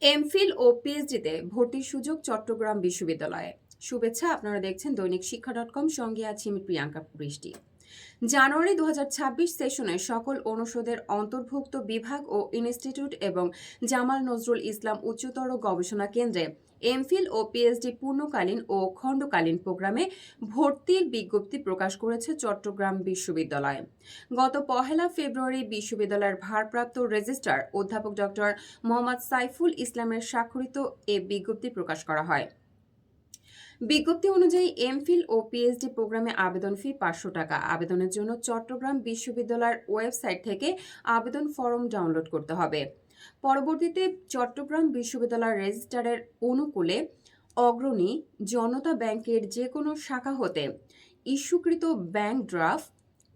MPhil ও পিএইচডিতে ভর্তির সুযোগ চট্টগ্রাম বিশ্ববিদ্যালয়ে। শুভেচ্ছা, আপনারা দেখছেন দৈনিক শিক্ষা.com, সঙ্গে আছি আমি প্রিয়াঙ্কা বৃষ্টি। জানুয়ারি 2026 সেশনে সকল অনুষদের অন্তর্ভুক্ত বিভাগ ও ইনস্টিটিউট এবং জামাল নজরুল ইসলাম উচ্চতর গবেষণা কেন্দ্রে এমফিল ও পিএইচডি পূর্ণকালীন ও খণ্ডকালীন প্রোগ্রামে ভর্তির বিজ্ঞপ্তি প্রকাশ করেছে চট্টগ্রাম বিশ্ববিদ্যালয়। গত 1 ফেব্রুয়ারি বিশ্ববিদ্যালয়ের ভারপ্রাপ্ত রেজিস্ট্রার অধ্যাপক ডক্টর মোহাম্মদ সাইফুল ইসলামের স্বাক্ষরিত এ বিজ্ঞপ্তি প্রকাশ করা হয়। বিজ্ঞপ্তি অনুযায়ী এমফিল ও পিএইচডি প্রোগ্রামে আবেদন ফি 500 টাকা। আবেদনের জন্য চট্টগ্রাম বিশ্ববিদ্যালয়ের ওয়েবসাইট থেকে আবেদন ফরম ডাউনলোড করতে হবে। পরবর্তীতে চট্টগ্রাম বিশ্ববিদ্যালয়ের রেজিস্ট্রারের অনুকূলে অগ্রণী জনতা ব্যাংকের যে কোনো শাখা হতে ইস্যুকৃত ব্যাংক ড্রাফট,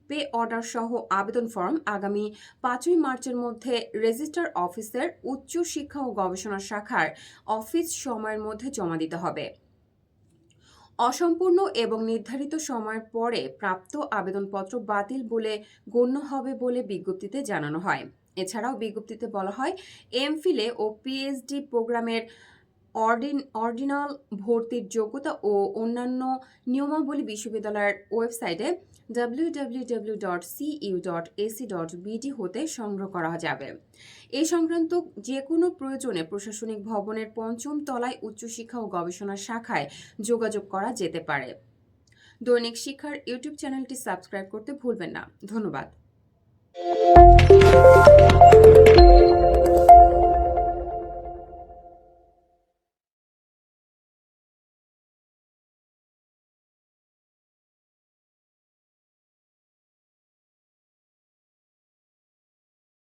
পে অর্ডার সহ আবেদন ফর্ম আগামী 5 মার্চের মধ্যে রেজিস্ট্রার অফিসের উচ্চ শিক্ষা ও গবেষণা শাখার অফিস সময়ের মধ্যে জমা দিতে হবে। অসম্পূর্ণ এবং নির্ধারিত সময়ের পরে প্রাপ্ত আবেদনপত্র বাতিল বলে গণ্য হবে বলে বিজ্ঞপ্তিতে জানানো হয়। এছাড়াও বিজ্ঞপ্তিতে বলা হয়, এমফিলে ও পিএইচডি প্রোগ্রামের অর্ডিনাল ভর্তির যোগ্যতা ও অন্যান্য নিয়মাবলী বিশ্ববিদ্যালয়ের ওয়েবসাইটে www.cu.ac.bd হতে সংগ্রহ করা যাবে। এই সংক্রান্ত যে কোনো প্রয়োজনে প্রশাসনিক ভবনের 5ম তলায় উচ্চশিক্ষা ও গবেষণা শাখায় যোগাযোগ করা যেতে পারে। দৈনিক শিক্ষার ইউটিউব চ্যানেলটি সাবস্ক্রাইব করতে ভুলবেন না। ধন্যবাদ।